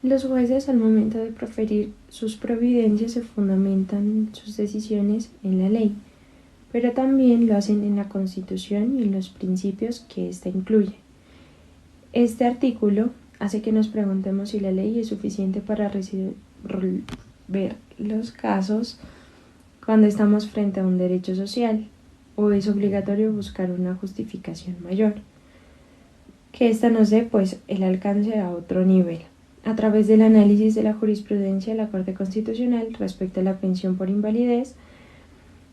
Los jueces, al momento de proferir sus providencias, se fundamentan sus decisiones en la ley, pero también lo hacen en la Constitución y en los principios que ésta incluye. Este artículo hace que nos preguntemos si la ley es suficiente para resolver los casos cuando estamos frente a un derecho social, o es obligatorio buscar una justificación mayor. Que ésta nos dé, pues, el alcance a otro nivel. A través del análisis de la jurisprudencia de la Corte Constitucional respecto a la pensión por invalidez,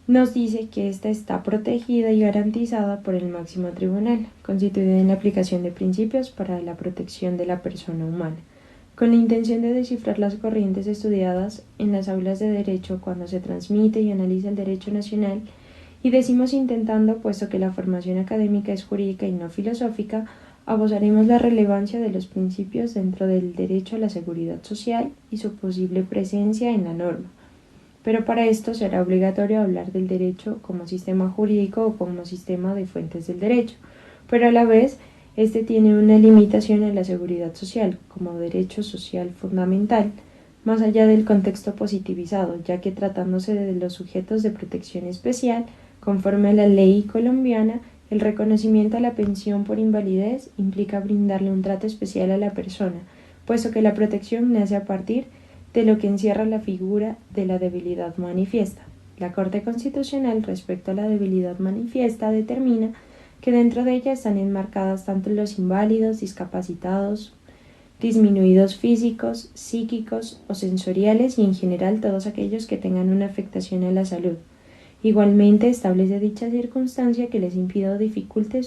nos dice que ésta está protegida y garantizada por el máximo tribunal, constituida en la aplicación de principios para la protección de la persona humana, con la intención de descifrar las corrientes estudiadas en las aulas de derecho cuando se transmite y analiza el derecho nacional, y decimos intentando, puesto que la formación académica es jurídica y no filosófica, abordaremos la relevancia de los principios dentro del derecho a la seguridad social y su posible presencia en la norma. Pero para esto será obligatorio hablar del derecho como sistema jurídico o como sistema de fuentes del derecho, pero a la vez este tiene una limitación en la seguridad social como derecho social fundamental, más allá del contexto positivizado, ya que tratándose de los sujetos de protección especial, conforme a la ley colombiana, el reconocimiento a la pensión por invalidez implica brindarle un trato especial a la persona, puesto que la protección nace a partir de lo que encierra la figura de la debilidad manifiesta. La Corte Constitucional, respecto a la debilidad manifiesta, determina que dentro de ella están enmarcadas tanto los inválidos, discapacitados, disminuidos físicos, psíquicos o sensoriales y en general todos aquellos que tengan una afectación a la salud. Igualmente establece dicha circunstancia que les impida o dificulte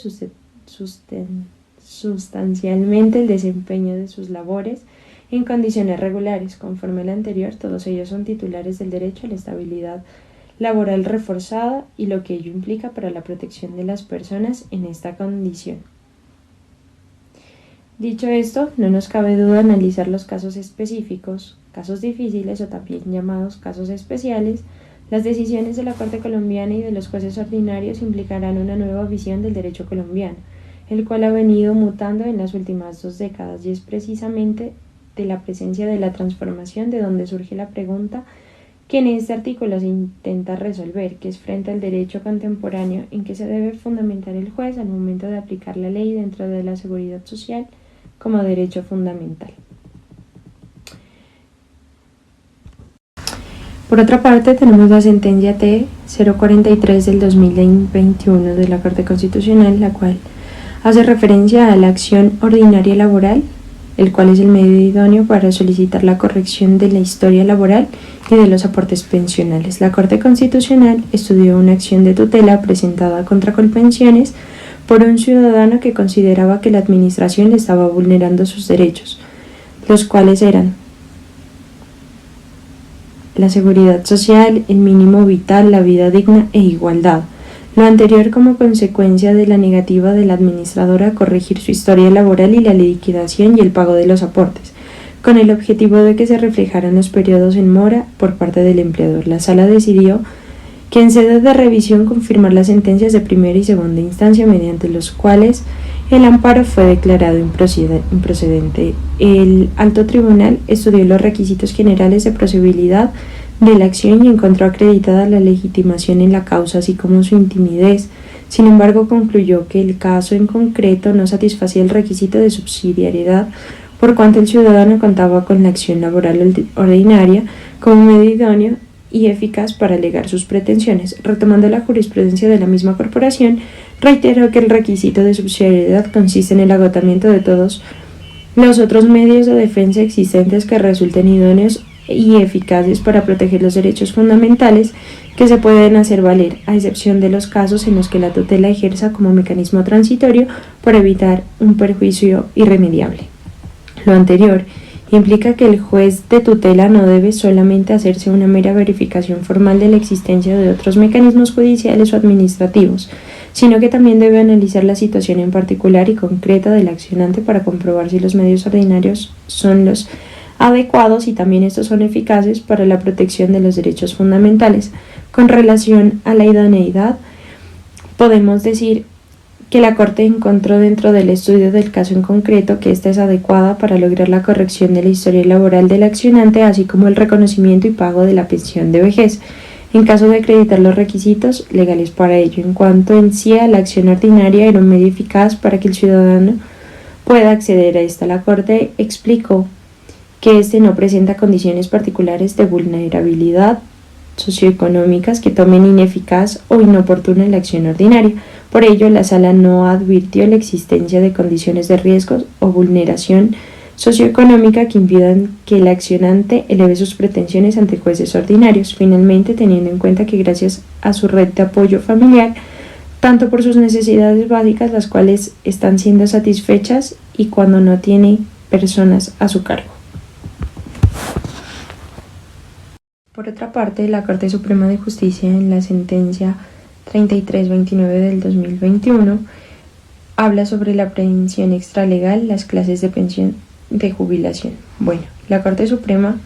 sustancialmente el desempeño de sus labores en condiciones regulares. Conforme al anterior, todos ellos son titulares del derecho a la estabilidad laboral reforzada y lo que ello implica para la protección de las personas en esta condición. Dicho esto, no nos cabe duda analizar los casos específicos, casos difíciles o también llamados casos especiales. Las decisiones de la Corte colombiana y de los jueces ordinarios implicarán una nueva visión del derecho colombiano, el cual ha venido mutando en las últimas 2 décadas y es precisamente de la presencia de la transformación de donde surge la pregunta que en este artículo se intenta resolver, que es frente al derecho contemporáneo en que se debe fundamentar el juez al momento de aplicar la ley dentro de la seguridad social como derecho fundamental. Por otra parte, tenemos la sentencia T-043 del 2021 de la Corte Constitucional, la cual hace referencia a la acción ordinaria laboral, el cual es el medio idóneo para solicitar la corrección de la historia laboral y de los aportes pensionales. La Corte Constitucional estudió una acción de tutela presentada contra Colpensiones por un ciudadano que consideraba que la administración le estaba vulnerando sus derechos, los cuales eran la seguridad social, el mínimo vital, la vida digna e igualdad. Lo anterior como consecuencia de la negativa de la administradora a corregir su historia laboral y la liquidación y el pago de los aportes, con el objetivo de que se reflejaran los periodos en mora por parte del empleador. La Sala decidió que en sede de revisión confirmar las sentencias de primera y segunda instancia mediante los cuales el amparo fue declarado improcedente. El alto tribunal estudió los requisitos generales de procedibilidad de la acción y encontró acreditada la legitimación en la causa, así como su intimidez. Sin embargo, concluyó que el caso en concreto no satisfacía el requisito de subsidiariedad, por cuanto el ciudadano contaba con la acción laboral ordinaria como medio idóneo y eficaz para alegar sus pretensiones. Retomando la jurisprudencia de la misma corporación, reiteró que el requisito de subsidiariedad consiste en el agotamiento de todos los otros medios de defensa existentes que resulten idóneos y eficaces para proteger los derechos fundamentales que se pueden hacer valer, a excepción de los casos en los que la tutela ejerza como mecanismo transitorio para evitar un perjuicio irremediable. Lo anterior implica que el juez de tutela no debe solamente hacerse una mera verificación formal de la existencia de otros mecanismos judiciales o administrativos, sino que también debe analizar la situación en particular y concreta del accionante para comprobar si los medios ordinarios son los adecuados y también estos son eficaces para la protección de los derechos fundamentales. Con relación a la idoneidad, podemos decir que la Corte encontró dentro del estudio del caso en concreto que ésta es adecuada para lograr la corrección de la historia laboral del accionante, así como el reconocimiento y pago de la pensión de vejez, en caso de acreditar los requisitos legales para ello. En cuanto en sí a la acción ordinaria, era un medio eficaz para que el ciudadano pueda acceder a esta. La Corte explicó que este no presenta condiciones particulares de vulnerabilidad socioeconómicas que tomen ineficaz o inoportuna la acción ordinaria. Por ello, la Sala no advirtió la existencia de condiciones de riesgo o vulneración socioeconómica que impidan que el accionante eleve sus pretensiones ante jueces ordinarios. Finalmente, teniendo en cuenta que gracias a su red de apoyo familiar, tanto por sus necesidades básicas, las cuales están siendo satisfechas, y cuando no tiene personas a su cargo. Por otra parte, la Corte Suprema de Justicia, en la sentencia 3329 del 2021, habla sobre la pensión extralegal, las clases de pensión de jubilación. Bueno, la Corte Suprema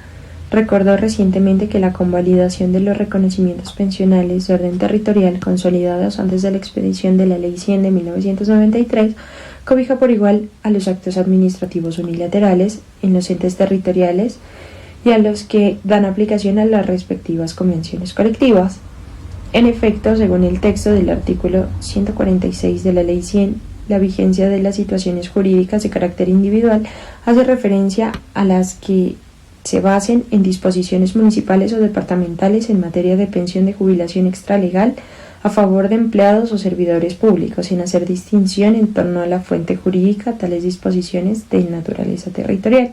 recordó recientemente que la convalidación de los reconocimientos pensionales de orden territorial consolidados antes de la expedición de la Ley 100 de 1993 cobija por igual a los actos administrativos unilaterales en los entes territoriales y a los que dan aplicación a las respectivas convenciones colectivas. En efecto, según el texto del artículo 146 de la Ley 100, la vigencia de las situaciones jurídicas de carácter individual hace referencia a las que se basen en disposiciones municipales o departamentales en materia de pensión de jubilación extralegal a favor de empleados o servidores públicos, sin hacer distinción en torno a la fuente jurídica, tales disposiciones de naturaleza territorial.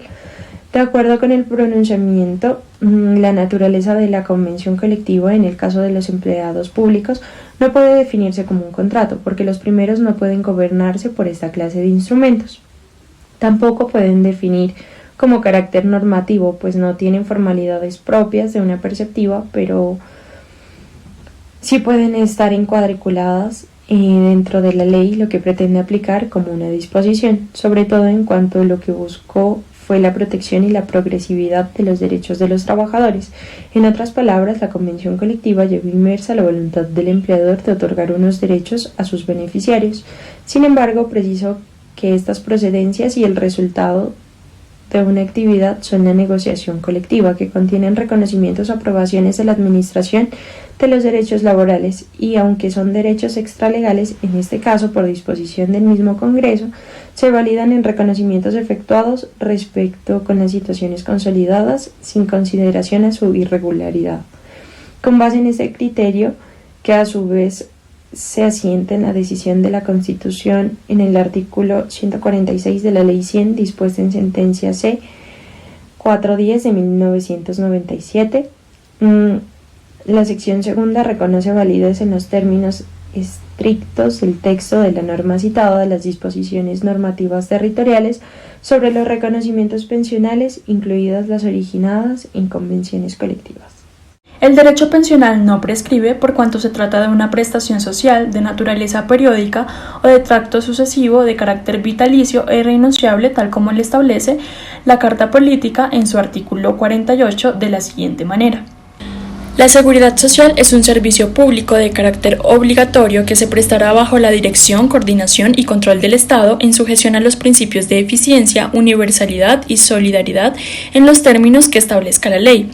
De acuerdo con el pronunciamiento, la naturaleza de la convención colectiva en el caso de los empleados públicos no puede definirse como un contrato, porque los primeros no pueden gobernarse por esta clase de instrumentos. Tampoco pueden definir como carácter normativo, pues no tienen formalidades propias de una perceptiva, pero sí pueden estar encuadriculadas dentro de la ley, lo que pretende aplicar como una disposición, sobre todo en cuanto a lo que buscó fue la protección y la progresividad de los derechos de los trabajadores. En otras palabras, la convención colectiva lleva inmersa la voluntad del empleador de otorgar unos derechos a sus beneficiarios. Sin embargo, precisó que estas procedencias y el resultado de una actividad son la negociación colectiva, que contienen reconocimientos o aprobaciones de la administración de los derechos laborales, y aunque son derechos extralegales, en este caso por disposición del mismo Congreso, se validan en reconocimientos efectuados respecto con las situaciones consolidadas sin consideración a su irregularidad. Con base en este criterio, que a su vez se asienta en la decisión de la Constitución en el artículo 146 de la Ley 100, dispuesta en sentencia C 410 de 1997, la sección segunda reconoce validez en los términos estrictos del texto de la norma citada de las disposiciones normativas territoriales sobre los reconocimientos pensionales, incluidas las originadas en convenciones colectivas. El derecho pensional no prescribe por cuanto se trata de una prestación social de naturaleza periódica o de tracto sucesivo de carácter vitalicio e irrenunciable, tal como lo establece la Carta Política en su artículo 48 de la siguiente manera. La seguridad social es un servicio público de carácter obligatorio que se prestará bajo la dirección, coordinación y control del Estado en sujeción a los principios de eficiencia, universalidad y solidaridad en los términos que establezca la ley.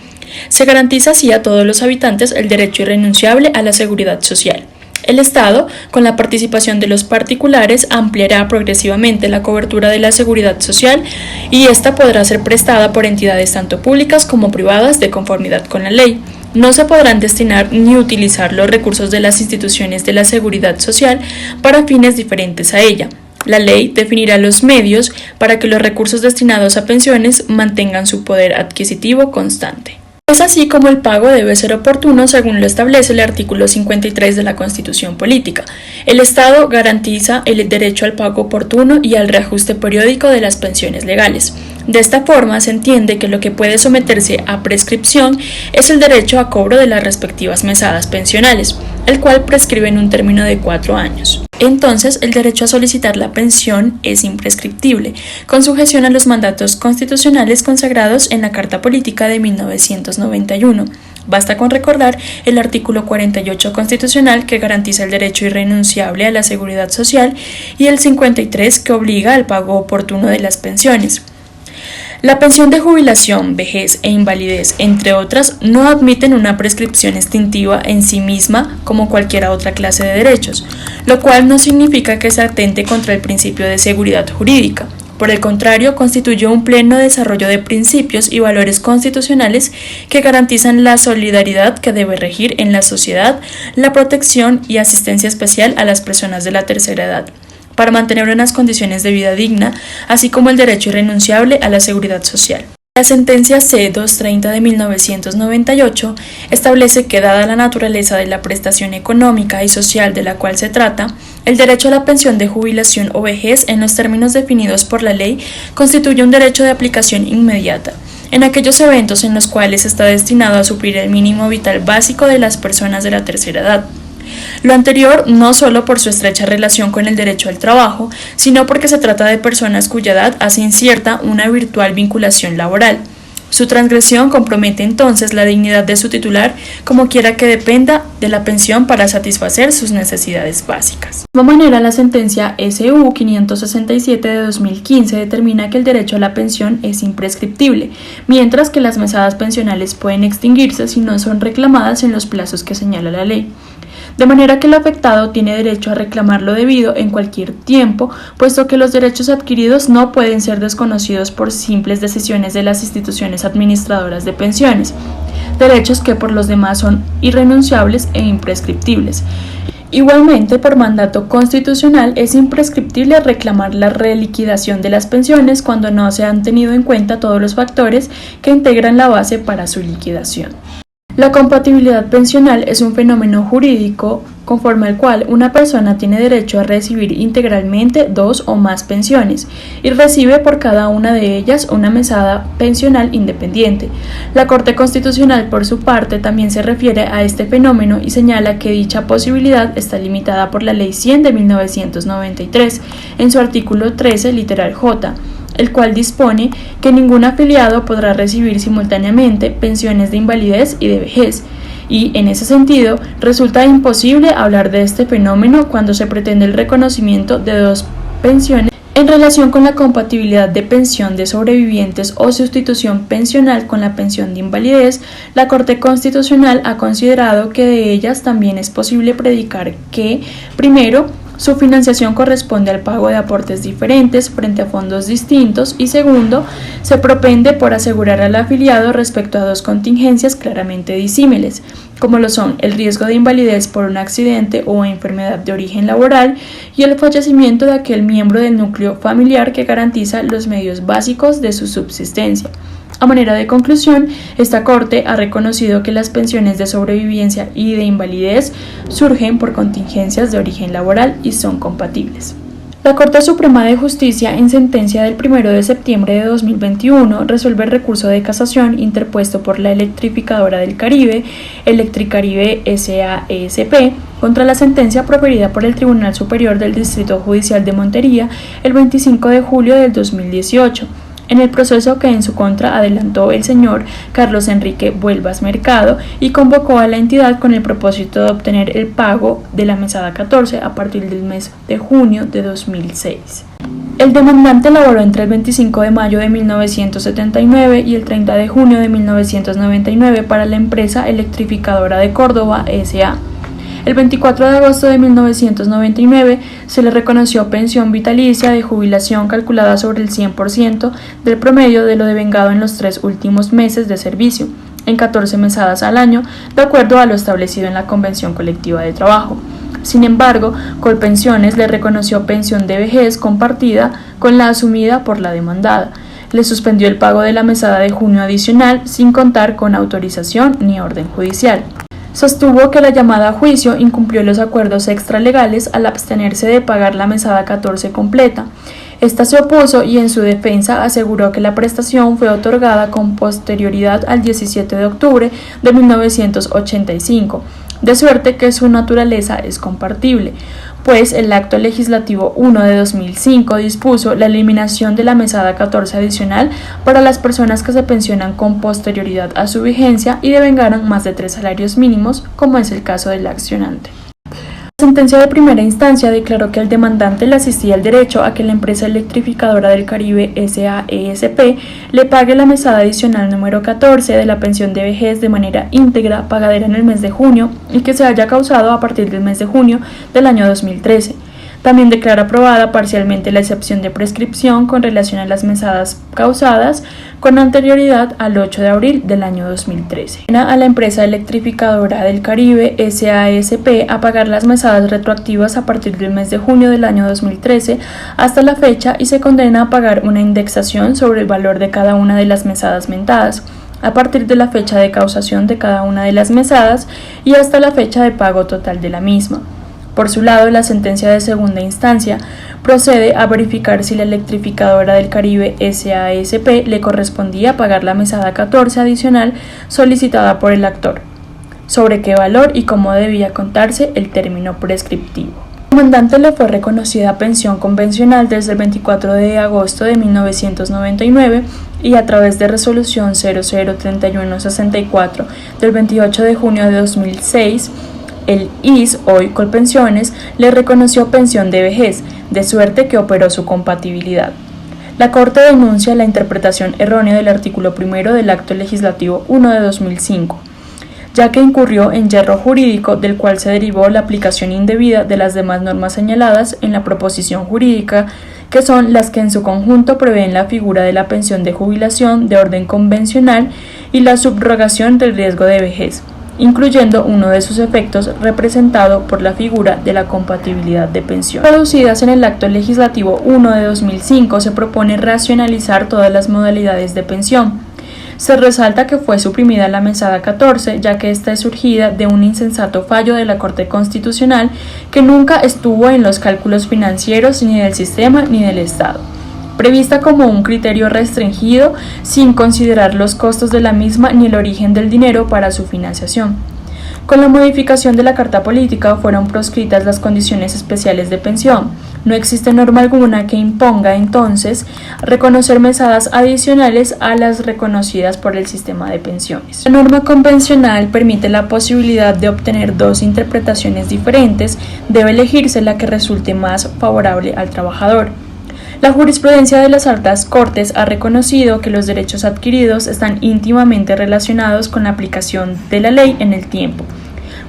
Se garantiza así a todos los habitantes el derecho irrenunciable a la seguridad social. El Estado, con la participación de los particulares, ampliará progresivamente la cobertura de la seguridad social y ésta podrá ser prestada por entidades tanto públicas como privadas de conformidad con la ley. No se podrán destinar ni utilizar los recursos de las instituciones de la seguridad social para fines diferentes a ella. La ley definirá los medios para que los recursos destinados a pensiones mantengan su poder adquisitivo constante. Es así como el pago debe ser oportuno según lo establece el artículo 53 de la Constitución Política. El Estado garantiza el derecho al pago oportuno y al reajuste periódico de las pensiones legales. De esta forma se entiende que lo que puede someterse a prescripción es el derecho a cobro de las respectivas mesadas pensionales, el cual prescribe en un término de 4 años. Entonces, el derecho a solicitar la pensión es imprescriptible, con sujeción a los mandatos constitucionales consagrados en la Carta Política de 1991. Basta con recordar el artículo 48 constitucional que garantiza el derecho irrenunciable a la seguridad social y el 53 que obliga al pago oportuno de las pensiones. La pensión de jubilación, vejez e invalidez, entre otras, no admiten una prescripción extintiva en sí misma como cualquier otra clase de derechos, lo cual no significa que se atente contra el principio de seguridad jurídica. Por el contrario, constituye un pleno desarrollo de principios y valores constitucionales que garantizan la solidaridad que debe regir en la sociedad, la protección y asistencia especial a las personas de la tercera edad, para mantener unas condiciones de vida digna, así como el derecho irrenunciable a la seguridad social. La sentencia C-230 de 1998 establece que, dada la naturaleza de la prestación económica y social de la cual se trata, el derecho a la pensión de jubilación o vejez, en los términos definidos por la ley, constituye un derecho de aplicación inmediata en aquellos eventos en los cuales está destinado a suplir el mínimo vital básico de las personas de la tercera edad. Lo anterior no solo por su estrecha relación con el derecho al trabajo, sino porque se trata de personas cuya edad hace incierta una virtual vinculación laboral. Su transgresión compromete entonces la dignidad de su titular, como quiera que dependa de la pensión para satisfacer sus necesidades básicas. De igual manera, la sentencia SU 567 de 2015 determina que el derecho a la pensión es imprescriptible, mientras que las mesadas pensionales pueden extinguirse si no son reclamadas en los plazos que señala la ley. De manera que el afectado tiene derecho a reclamar lo debido en cualquier tiempo, puesto que los derechos adquiridos no pueden ser desconocidos por simples decisiones de las instituciones administradoras de pensiones, derechos que por los demás son irrenunciables e imprescriptibles. Igualmente, por mandato constitucional, es imprescriptible reclamar la reliquidación de las pensiones cuando no se han tenido en cuenta todos los factores que integran la base para su liquidación. La compatibilidad pensional es un fenómeno jurídico conforme al cual una persona tiene derecho a recibir integralmente dos o más pensiones y recibe por cada una de ellas una mesada pensional independiente. La Corte Constitucional, por su parte, también se refiere a este fenómeno y señala que dicha posibilidad está limitada por la Ley 100 de 1993 en su artículo 13, literal J, el cual dispone que ningún afiliado podrá recibir simultáneamente pensiones de invalidez y de vejez, y en ese sentido resulta imposible hablar de este fenómeno cuando se pretende el reconocimiento de dos pensiones en relación con la compatibilidad de pensión de sobrevivientes o sustitución pensional con la pensión de invalidez. La Corte Constitucional ha considerado que de ellas también es posible predicar que, primero, su financiación corresponde al pago de aportes diferentes frente a fondos distintos y segundo, se propende por asegurar al afiliado respecto a dos contingencias claramente disímiles, como lo son el riesgo de invalidez por un accidente o enfermedad de origen laboral y el fallecimiento de aquel miembro del núcleo familiar que garantiza los medios básicos de su subsistencia. A manera de conclusión, esta Corte ha reconocido que las pensiones de sobrevivencia y de invalidez surgen por contingencias de origen laboral y son compatibles. La Corte Suprema de Justicia, en sentencia del 1 de septiembre de 2021, resuelve el recurso de casación interpuesto por la Electrificadora del Caribe, Electricaribe S.A.E.S.P., contra la sentencia proferida por el Tribunal Superior del Distrito Judicial de Montería el 25 de julio del 2018. En el proceso que en su contra adelantó el señor Carlos Enrique Vuelvas Mercado y convocó a la entidad con el propósito de obtener el pago de la mesada 14 a partir del mes de junio de 2006. El demandante laboró entre el 25 de mayo de 1979 y el 30 de junio de 1999 para la empresa Electrificadora de Córdoba S.A. El 24 de agosto de 1999 se le reconoció pensión vitalicia de jubilación calculada sobre el 100% del promedio de lo devengado en los 3 últimos meses de servicio, en 14 mesadas al año, de acuerdo a lo establecido en la Convención Colectiva de Trabajo. Sin embargo, Colpensiones le reconoció pensión de vejez compartida con la asumida por la demandada. Le suspendió el pago de la mesada de junio adicional sin contar con autorización ni orden judicial. Sostuvo que la llamada a juicio incumplió los acuerdos extralegales al abstenerse de pagar la mesada 14 completa. Esta se opuso y en su defensa aseguró que la prestación fue otorgada con posterioridad al 17 de octubre de 1985, de suerte que su naturaleza es compartible. pues el Acto Legislativo 1 de 2005 dispuso la eliminación de la mesada 14 adicional para las personas que se pensionan con posterioridad a su vigencia y devengaron más de 3 salarios mínimos, como es el caso del accionante. La sentencia de primera instancia declaró que al demandante le asistía el derecho a que la empresa electrificadora del Caribe SAESP le pague la mesada adicional número 14 de la pensión de vejez de manera íntegra pagadera en el mes de junio y que se haya causado a partir del mes de junio del año 2013. También declara aprobada parcialmente la excepción de prescripción con relación a las mesadas causadas con anterioridad al 8 de abril del año 2013. A la empresa electrificadora del Caribe SAESP a pagar las mesadas retroactivas a partir del mes de junio del año 2013 hasta la fecha y se condena a pagar una indexación sobre el valor de cada una de las mesadas mentadas a partir de la fecha de causación de cada una de las mesadas y hasta la fecha de pago total de la misma. Por su lado, la sentencia de segunda instancia procede a verificar si la electrificadora del Caribe SAESP le correspondía pagar la mesada 14 adicional solicitada por el actor, sobre qué valor y cómo debía contarse el término prescriptivo. Al demandante le fue reconocida pensión convencional desde el 24 de agosto de 1999 y a través de resolución 003164 del 28 de junio de 2006, el IS, hoy Colpensiones, le reconoció pensión de vejez, de suerte que operó su compatibilidad. La Corte denuncia la interpretación errónea del artículo 1 del Acto Legislativo 1 de 2005, ya que incurrió en yerro jurídico del cual se derivó la aplicación indebida de las demás normas señaladas en la proposición jurídica, que son las que en su conjunto prevén la figura de la pensión de jubilación de orden convencional y la subrogación del riesgo de vejez, incluyendo uno de sus efectos representado por la figura de la compatibilidad de pensión. Traducidas en el Acto Legislativo 1 de 2005 se propone racionalizar todas las modalidades de pensión. Se resalta que fue suprimida la mesada 14, ya que esta es surgida de un insensato fallo de la Corte Constitucional que nunca estuvo en los cálculos financieros ni del sistema ni del Estado, prevista como un criterio restringido sin considerar los costos de la misma ni el origen del dinero para su financiación. Con la modificación de la Carta Política fueron proscritas las condiciones especiales de pensión. No existe norma alguna que imponga entonces reconocer mesadas adicionales a las reconocidas por el sistema de pensiones. La norma convencional permite la posibilidad de obtener dos interpretaciones diferentes, debe elegirse la que resulte más favorable al trabajador. La jurisprudencia de las altas cortes ha reconocido que los derechos adquiridos están íntimamente relacionados con la aplicación de la ley en el tiempo,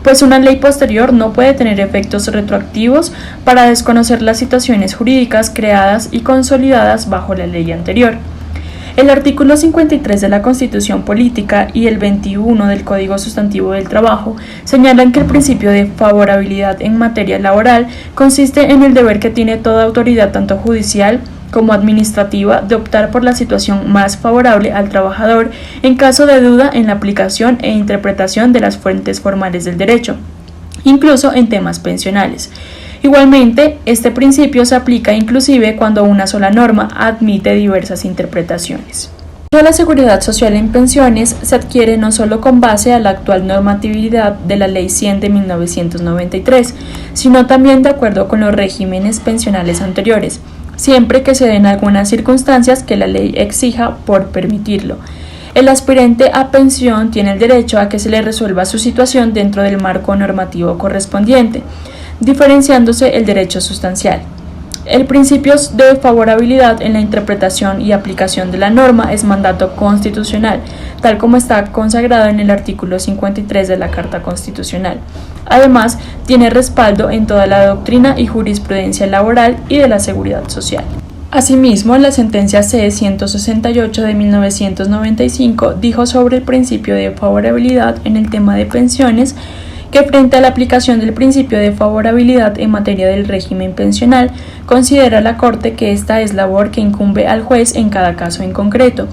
pues una ley posterior no puede tener efectos retroactivos para desconocer las situaciones jurídicas creadas y consolidadas bajo la ley anterior. El artículo 53 de la Constitución Política y el 21 del Código Sustantivo del Trabajo señalan que el principio de favorabilidad en materia laboral consiste en el deber que tiene toda autoridad, tanto judicial como administrativa, de optar por la situación más favorable al trabajador en caso de duda en la aplicación e interpretación de las fuentes formales del derecho, incluso en temas pensionales. Igualmente, este principio se aplica inclusive cuando una sola norma admite diversas interpretaciones. La seguridad social en pensiones se adquiere no solo con base a la actual normatividad de la Ley 100 de 1993, sino también de acuerdo con los regímenes pensionales anteriores, siempre que se den algunas circunstancias que la ley exija por permitirlo. El aspirante a pensión tiene el derecho a que se le resuelva su situación dentro del marco normativo correspondiente, diferenciándose el derecho sustancial. El principio de favorabilidad en la interpretación y aplicación de la norma es mandato constitucional, tal como está consagrado en el artículo 53 de la Carta Constitucional. Además, tiene respaldo en toda la doctrina y jurisprudencia laboral y de la seguridad social. Asimismo, la sentencia C-168 de 1995 dijo sobre el principio de favorabilidad en el tema de pensiones que frente a la aplicación del principio de favorabilidad en materia del régimen pensional, considera la Corte que esta es labor que incumbe al juez en cada caso en concreto,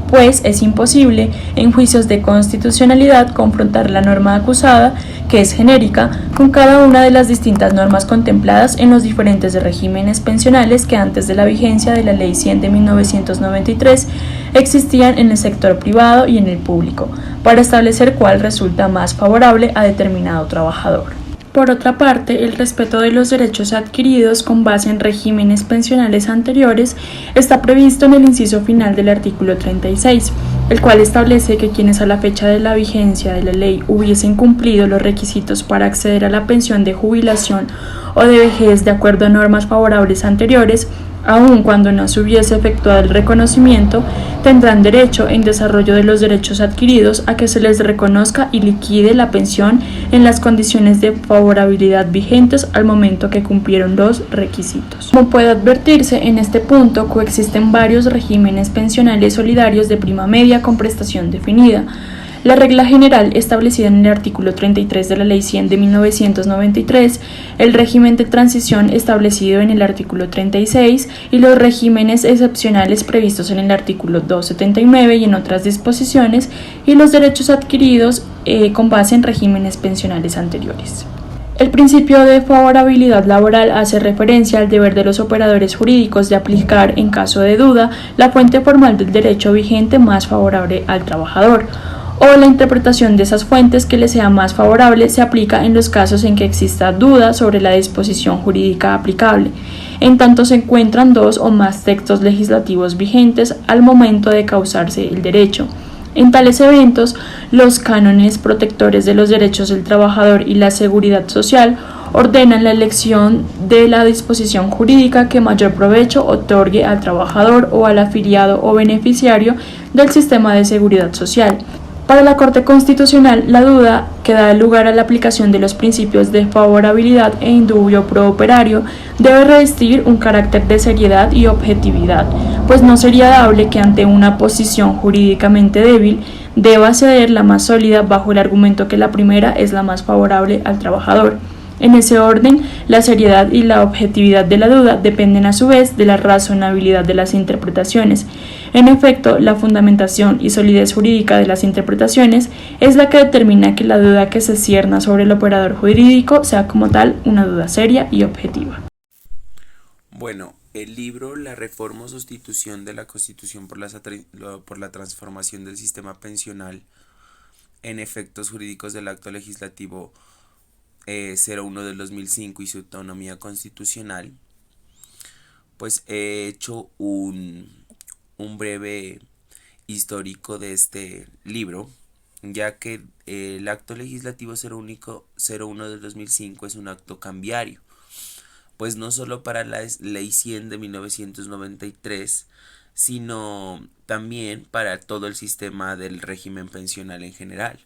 pues es imposible, en juicios de constitucionalidad, confrontar la norma acusada, que es genérica, con cada una de las distintas normas contempladas en los diferentes regímenes pensionales que antes de la vigencia de la Ley 100 de 1993 existían en el sector privado y en el público, para establecer cuál resulta más favorable a determinado trabajador. Por otra parte, el respeto de los derechos adquiridos con base en regímenes pensionales anteriores está previsto en el inciso final del artículo 36, el cual establece que quienes a la fecha de la vigencia de la ley hubiesen cumplido los requisitos para acceder a la pensión de jubilación o de vejez de acuerdo a normas favorables anteriores, aun cuando no se hubiese efectuado el reconocimiento, tendrán derecho, en desarrollo de los derechos adquiridos, a que se les reconozca y liquide la pensión en las condiciones de favorabilidad vigentes al momento que cumplieron los requisitos. Como puede advertirse, en este punto coexisten varios regímenes pensionales solidarios de prima media con prestación definida. La regla general establecida en el artículo 33 de la Ley 100 de 1993, el régimen de transición establecido en el artículo 36 y los regímenes excepcionales previstos en el artículo 279 y en otras disposiciones, y los derechos adquiridos con base en regímenes pensionales anteriores. El principio de favorabilidad laboral hace referencia al deber de los operadores jurídicos de aplicar, en caso de duda, la fuente formal del derecho vigente más favorable al trabajador, o la interpretación de esas fuentes que le sea más favorable se aplica en los casos en que exista duda sobre la disposición jurídica aplicable, en tanto se encuentran dos o más textos legislativos vigentes al momento de causarse el derecho. En tales eventos, los cánones protectores de los derechos del trabajador y la seguridad social ordenan la elección de la disposición jurídica que mayor provecho otorgue al trabajador o al afiliado o beneficiario del sistema de seguridad social. Para la Corte Constitucional, la duda que da lugar a la aplicación de los principios de favorabilidad e indubio pro operario debe revestir un carácter de seriedad y objetividad, pues no sería dable que ante una posición jurídicamente débil deba ceder la más sólida bajo el argumento que la primera es la más favorable al trabajador. En ese orden, la seriedad y la objetividad de la duda dependen a su vez de la razonabilidad de las interpretaciones. En efecto, la fundamentación y solidez jurídica de las interpretaciones es la que determina que la duda que se cierna sobre el operador jurídico sea como tal una duda seria y objetiva. Bueno, el libro La reforma o sustitución de la Constitución por la transformación del sistema pensional en efectos jurídicos del acto legislativo 01 del 2005 y su autonomía constitucional, pues he hecho un breve histórico de este libro, ya que el acto legislativo 01 del 2005 es un acto cambiario, pues no solo para la ley 100 de 1993, sino también para todo el sistema del régimen pensional en general,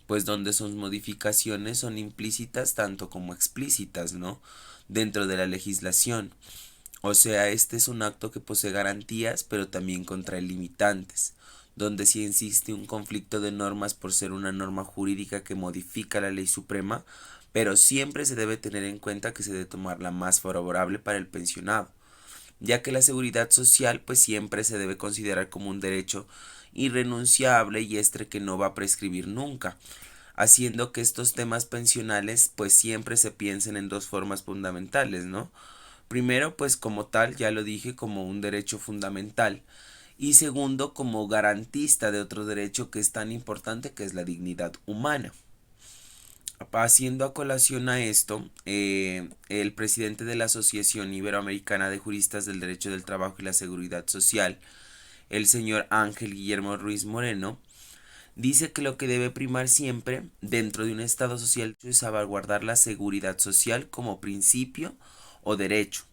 pues donde sus modificaciones son implícitas tanto como explícitas, ¿no?, dentro de la legislación. O sea, este es un acto que posee garantías, pero también contrae limitantes, donde sí existe un conflicto de normas por ser una norma jurídica que modifica la ley suprema, pero siempre se debe tener en cuenta que se debe tomar la más favorable para el pensionado, ya que la seguridad social pues siempre se debe considerar como un derecho irrenunciable y que no va a prescribir nunca, haciendo que estos temas pensionales pues siempre se piensen en dos formas fundamentales, ¿no? Primero, pues como tal, ya lo dije, como un derecho fundamental, y segundo, como garantista de otro derecho que es tan importante, que es la dignidad humana. Haciendo a colación a esto, el presidente de la Asociación Iberoamericana de Juristas del Derecho del Trabajo y la Seguridad Social, el señor Ángel Guillermo Ruiz Moreno, dice que lo que debe primar siempre dentro de un Estado social es salvaguardar la seguridad social como principio o derecho,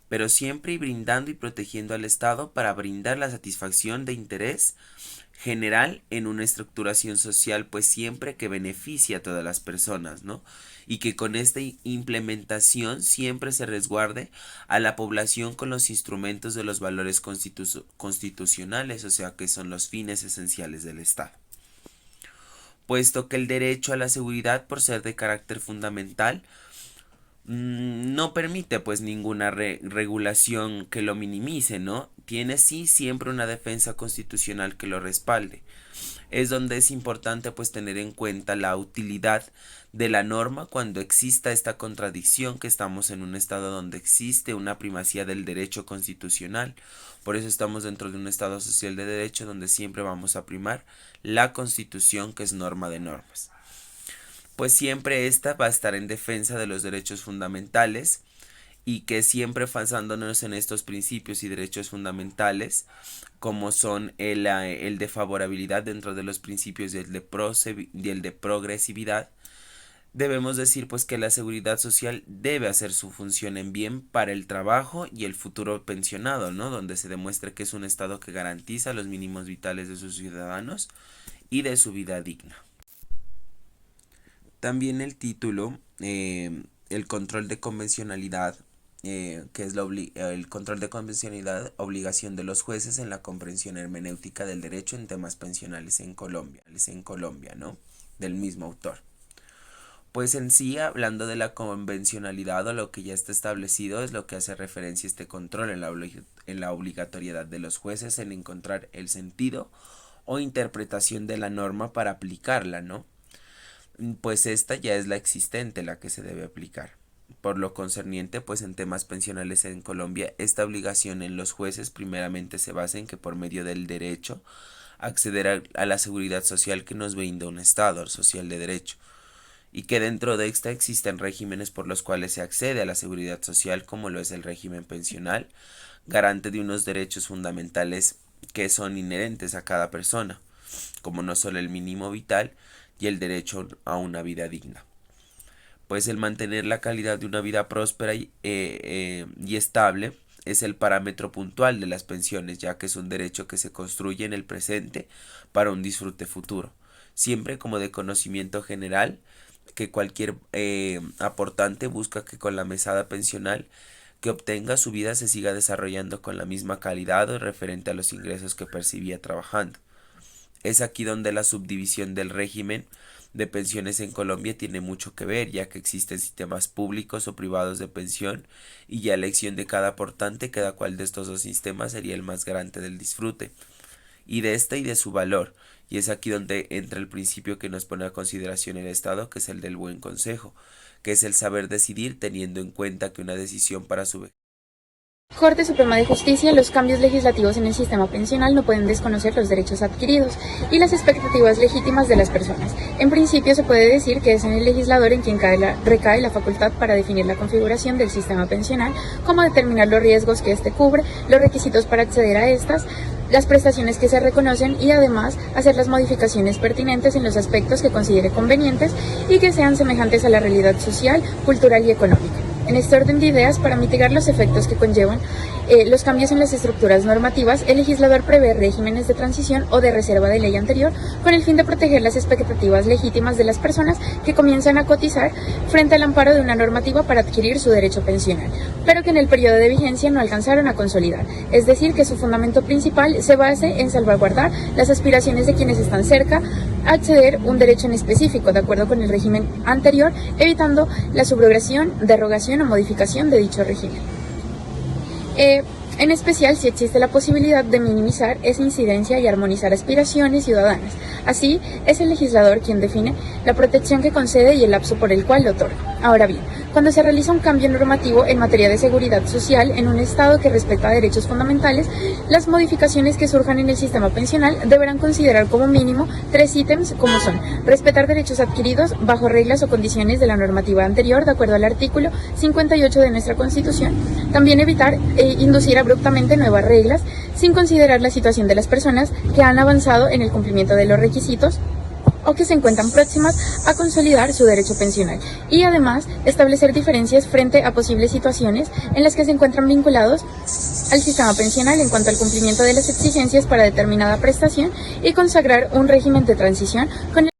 pero siempre brindando y protegiendo al Estado para brindar la satisfacción de interés general en una estructuración social pues siempre que beneficie a todas las personas, ¿no? Y que con esta implementación siempre se resguarde a la población con los instrumentos de los valores constitucionales, o sea que son los fines esenciales del Estado. Puesto que el derecho a la seguridad, por ser de carácter fundamental, no permite pues ninguna regulación que lo minimice, ¿no? Tiene sí siempre una defensa constitucional que lo respalde. Es donde es importante pues tener en cuenta la utilidad de la norma cuando exista esta contradicción, que estamos en un estado donde existe una primacía del derecho constitucional. Por eso estamos dentro de un estado social de derecho donde siempre vamos a primar la Constitución, que es norma de normas. pues siempre esta va a estar en defensa de los derechos fundamentales, y que siempre basándonos en estos principios y derechos fundamentales, como son el de favorabilidad dentro de los principios y el de progresividad, debemos decir pues que la seguridad social debe hacer su función en bien para el trabajo y el futuro pensionado, ¿no? Donde se demuestre que es un Estado que garantiza los mínimos vitales de sus ciudadanos y de su vida digna. También el título, el control de convencionalidad, que es el control de convencionalidad, obligación de los jueces en la comprensión hermenéutica del derecho en temas pensionales en Colombia, ¿no? Del mismo autor. Pues en sí, hablando de la convencionalidad o lo que ya está establecido, es lo que hace referencia a este control en la obligatoriedad de los jueces en encontrar el sentido o interpretación de la norma para aplicarla, ¿no? Pues esta ya es la existente, la que se debe aplicar. Por lo concerniente, pues en temas pensionales en Colombia, esta obligación en los jueces primeramente se basa en que por medio del derecho acceder a la seguridad social que nos brinda un Estado social de derecho, y que dentro de esta existen regímenes por los cuales se accede a la seguridad social, como lo es el régimen pensional, garante de unos derechos fundamentales que son inherentes a cada persona, como no solo el mínimo vital y el derecho a una vida digna. Pues el mantener la calidad de una vida próspera y estable es el parámetro puntual de las pensiones, ya que es un derecho que se construye en el presente para un disfrute futuro, siempre como de conocimiento general que cualquier aportante busca que con la mesada pensional que obtenga su vida se siga desarrollando con la misma calidad o referente a los ingresos que percibía trabajando. Es aquí donde la subdivisión del régimen de pensiones en Colombia tiene mucho que ver, ya que existen sistemas públicos o privados de pensión y ya a elección de cada aportante, cada cual de estos dos sistemas sería el más garante del disfrute y de este y de su valor, y es aquí donde entra el principio que nos pone a consideración el Estado, que es el del buen consejo, que es el saber decidir teniendo en cuenta que una decisión para su Corte Suprema de Justicia, los cambios legislativos en el sistema pensional no pueden desconocer los derechos adquiridos y las expectativas legítimas de las personas. En principio se puede decir que es en el legislador en quien recae la facultad para definir la configuración del sistema pensional, como determinar los riesgos que éste cubre, los requisitos para acceder a estas, las prestaciones que se reconocen y además hacer las modificaciones pertinentes en los aspectos que considere convenientes y que sean semejantes a la realidad social, cultural y económica. En este orden de ideas, para mitigar los efectos que conllevan los cambios en las estructuras normativas, el legislador prevé regímenes de transición o de reserva de ley anterior con el fin de proteger las expectativas legítimas de las personas que comienzan a cotizar frente al amparo de una normativa para adquirir su derecho pensional, pero que en el periodo de vigencia no alcanzaron a consolidar, es decir, que su fundamento principal se base en salvaguardar las aspiraciones de quienes están cerca a acceder a un derecho en específico de acuerdo con el régimen anterior, evitando la subrogación, derogación o modificación de dicho régimen. En especial si existe la posibilidad de minimizar esa incidencia y armonizar aspiraciones ciudadanas. Así, es el legislador quien define la protección que concede y el lapso por el cual lo otorga. Ahora bien, cuando se realiza un cambio normativo en materia de seguridad social en un Estado que respeta derechos fundamentales, las modificaciones que surjan en el sistema pensional deberán considerar como mínimo 3 ítems como son: respetar derechos adquiridos bajo reglas o condiciones de la normativa anterior de acuerdo al artículo 58 de nuestra Constitución, también evitar inducir abruptamente nuevas reglas sin considerar la situación de las personas que han avanzado en el cumplimiento de los requisitos o que se encuentran próximas a consolidar su derecho pensional, y además establecer diferencias frente a posibles situaciones en las que se encuentran vinculados al sistema pensional en cuanto al cumplimiento de las exigencias para determinada prestación y consagrar un régimen de transición con el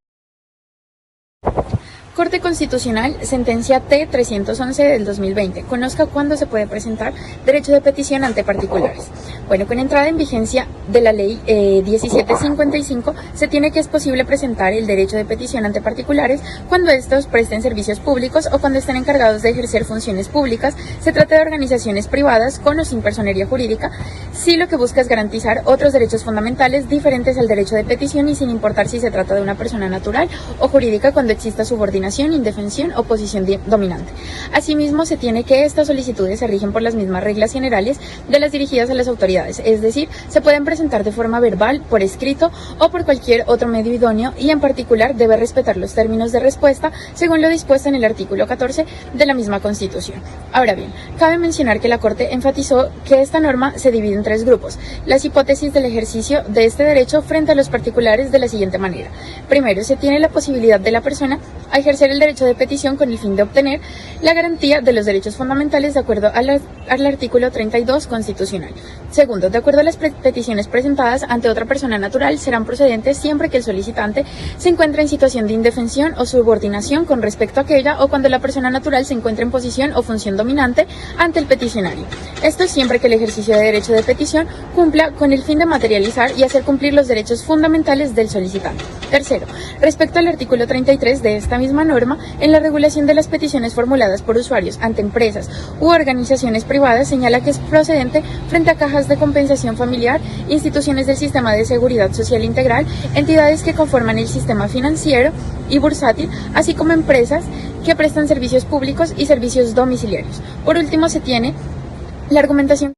Corte Constitucional, sentencia T-311 del 2020. Conozca cuándo se puede presentar derecho de petición ante particulares. Bueno, con entrada en vigencia de la ley 1755, se tiene que es posible presentar el derecho de petición ante particulares cuando estos presten servicios públicos o cuando estén encargados de ejercer funciones públicas, se trata de organizaciones privadas con o sin personería jurídica, si lo que busca es garantizar otros derechos fundamentales diferentes al derecho de petición y sin importar si se trata de una persona natural o jurídica cuando exista subordinación subordinación, indefensión o posición dominante. Asimismo, se tiene que estas solicitudes se rigen por las mismas reglas generales de las dirigidas a las autoridades, es decir, se pueden presentar de forma verbal, por escrito o por cualquier otro medio idóneo y en particular debe respetar los términos de respuesta según lo dispuesto en el artículo 14 de la misma Constitución. Ahora bien, cabe mencionar que la Corte enfatizó que esta norma se divide en tres grupos. Las hipótesis del ejercicio de este derecho frente a los particulares de la siguiente manera. Primero, se tiene la posibilidad de la persona a ejercer el derecho de petición con el fin de obtener la garantía de los derechos fundamentales de acuerdo al artículo 32 constitucional. Segundo, de acuerdo a las peticiones presentadas ante otra persona natural, serán procedentes siempre que el solicitante se encuentre en situación de indefensión o subordinación con respecto a aquella o cuando la persona natural se encuentre en posición o función dominante ante el peticionario. Esto siempre que el ejercicio de derecho de petición cumpla con el fin de materializar y hacer cumplir los derechos fundamentales del solicitante. Tercero, respecto al artículo 33 de esta misma norma, en la regulación de las peticiones formuladas por usuarios ante empresas u organizaciones privadas, señala que es procedente frente a cajas de compensación familiar, instituciones del sistema de seguridad social integral, entidades que conforman el sistema financiero y bursátil, así como empresas que prestan servicios públicos y servicios domiciliarios. Por último, se tiene la argumentación